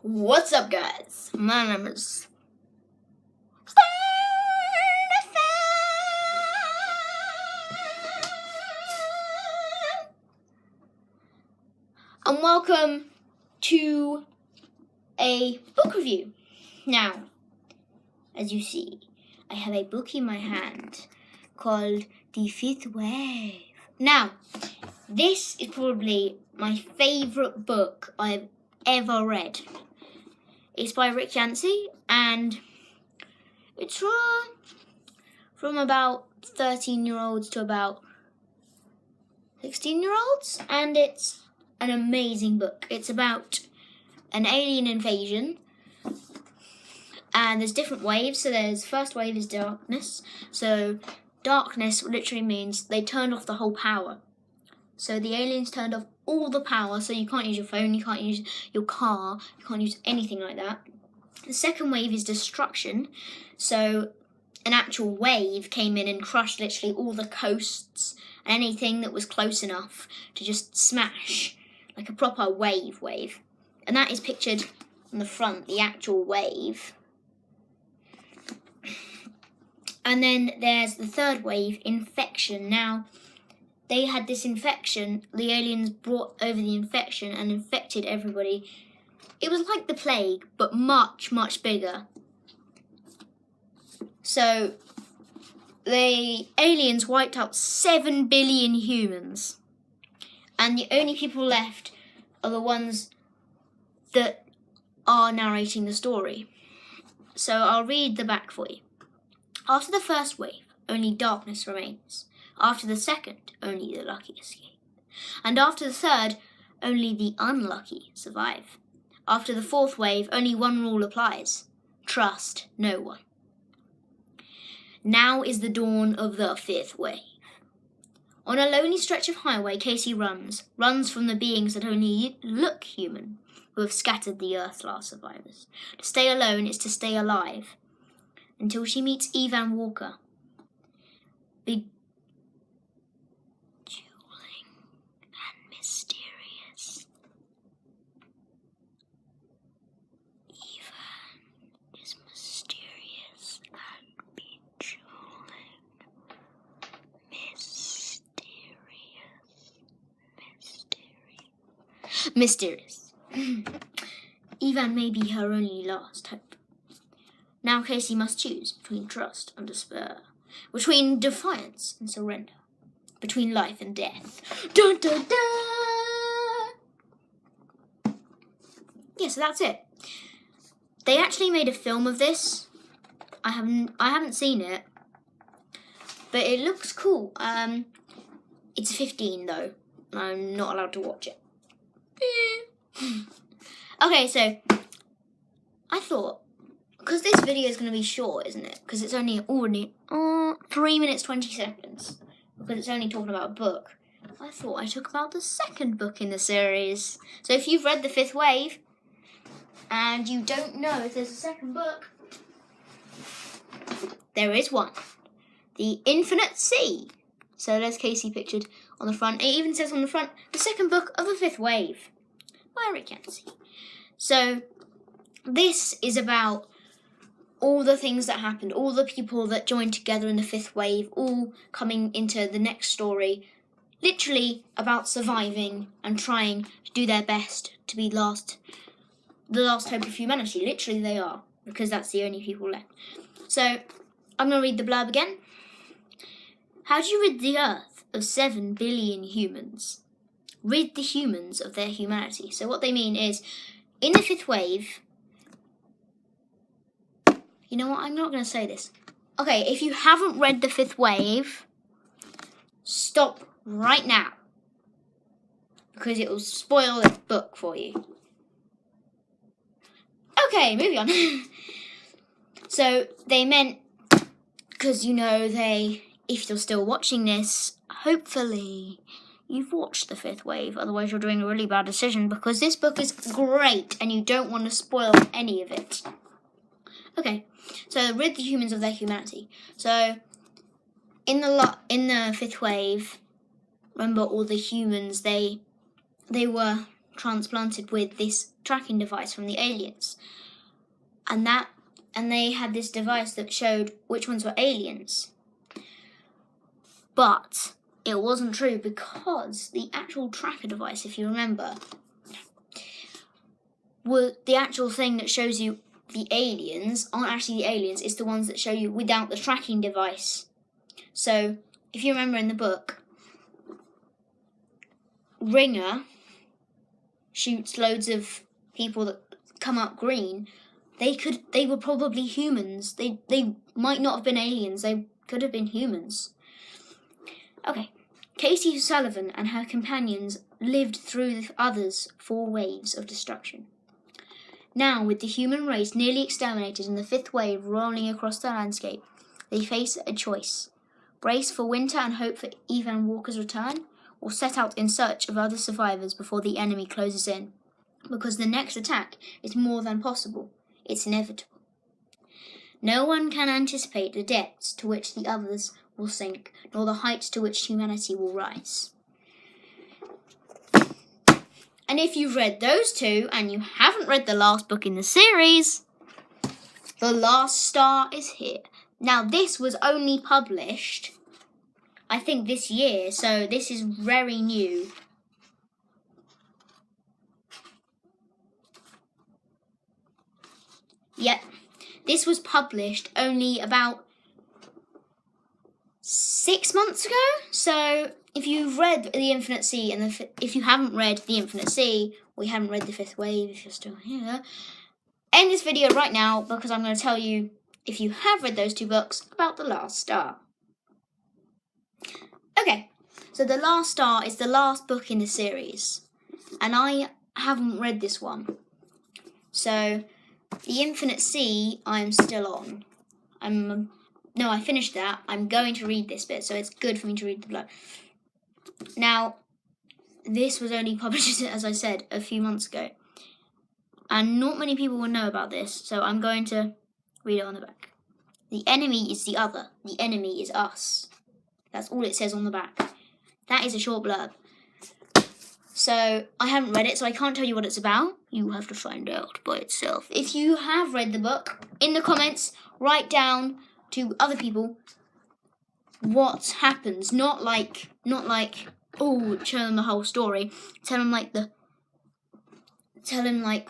What's up, guys? My name is and welcome to a book review. Now, as you see, I have a book in my hand called The Fifth Wave. Now, this is probably my favourite book I've ever read. It's by Rick Yancey, and it's from about 13-year-olds to about 16-year-olds, and it's an amazing book. It's about an alien invasion, and there's different waves. So there's first wave is darkness. So darkness literally means they turned off the whole power. So the aliens turned off all the power, so you can't use your phone, you can't use your car, you can't use anything like that. The second wave is destruction. So an actual wave came in and crushed literally all the coasts and anything that was close enough to just smash, like a proper wave. And that is pictured on the front, the actual wave. And then there's the third wave, infection. Now, they had this infection, the aliens brought over the infection and infected everybody. It was like the plague, but much, much bigger. So, the aliens wiped out 7 billion humans. And the only people left are the ones that are narrating the story. So, I'll read the back for you. After the first wave, only darkness remains. After the second, only the lucky escape. And after the third, only the unlucky survive. After the fourth wave, only one rule applies: trust no one. Now is the dawn of the fifth wave. On a lonely stretch of highway, Casey runs from the beings that only look human, who have scattered the Earth's last survivors. To stay alone is to stay alive, until she meets Evan Walker. Beguiling and mysterious. Evan is mysterious and beguiling. Mysterious. Evan may be her only last hope. Now Casey must choose between trust and despair, between defiance and surrender, between life and death. Dun, dun, dun. Yeah, so that's it. They actually made a film of this. I haven't seen it, but it looks cool. It's 15 though, and I'm not allowed to watch it. Okay, so I thought, because this video is going to be short, isn't it? Because it's only already 3 minutes 20 seconds. Because it's only talking about a book. I thought I took about the second book in the series. So if you've read The Fifth Wave and you don't know if there's a second book, there is one. The Infinite Sea. So there's Casey pictured on the front. It even says on the front, the second book of The Fifth Wave by Rick Yancey. So this is about all the things that happened, all the people that joined together in the fifth wave, all coming into the next story, literally about surviving and trying to do their best to be the last hope of humanity. Literally they are, because that's the only people left. So I'm going to read the blurb again. How do you rid the Earth of 7 billion humans? Rid the humans of their humanity. So what they mean is, in the fifth wave, you know what, I'm not going to say this. Okay, if you haven't read The Fifth Wave, stop right now, because it will spoil the book for you. Okay, moving on. So, they meant, because if you're still watching this, hopefully you've watched The Fifth Wave, otherwise you're doing a really bad decision, because this book is great, and you don't want to spoil any of it. Okay, so rid the humans of their humanity. So, in the fifth wave, remember all the humans, they were transplanted with this tracking device from the aliens. And they had this device that showed which ones were aliens. But it wasn't true, because the actual tracker device, if you remember, the actual thing that shows you the aliens aren't actually the aliens, it's the ones that show you without the tracking device. So, if you remember in the book, Ringer shoots loads of people that come up green. They were probably humans. They might not have been aliens, they could have been humans. Okay, Casey Sullivan and her companions lived through the others' 4 waves of destruction. Now, with the human race nearly exterminated and the 5th wave rolling across the landscape, they face a choice. Brace for winter and hope for Evan Walker's return, or set out in search of other survivors before the enemy closes in. Because the next attack is more than possible. It's inevitable. No one can anticipate the depths to which the others will sink, nor the heights to which humanity will rise. And if you've read those 2 and you haven't read the last book in the series, The Last Star is here. Now, this was only published, I think, this year, so this is very new. Yep, this was published only about 6 months ago. So if you've read The Infinite Sea, and if you haven't read The Infinite Sea, or you haven't read The 5th Wave, if you're still here, end this video right now, because I'm going to tell you, if you have read those 2 books, about The Last Star. Okay, so The Last Star is the last book in the series, and I haven't read this one. So, The Infinite Sea, I'm still on. No, I finished that. I'm going to read this bit, so it's good for me to read the blurb. Now, this was only published, as I said, a few months ago. And not many people will know about this, so I'm going to read it on the back. The enemy is the other. The enemy is us. That's all it says on the back. That is a short blurb. So, I haven't read it, so I can't tell you what it's about. You have to find out by itself. If you have read the book, in the comments, write down to other people what happens. Not like, oh, show them the whole story. Tell them like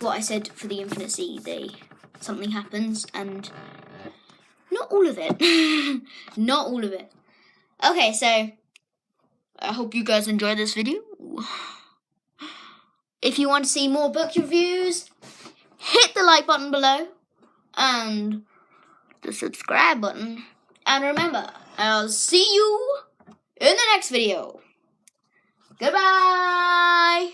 what I said for The Infinite Sea. Something happens, and not all of it. Not all of it. Okay, so I hope you guys enjoyed this video. If you want to see more book reviews, hit the like button below and the subscribe button. And remember, I'll see you in the next video. Goodbye!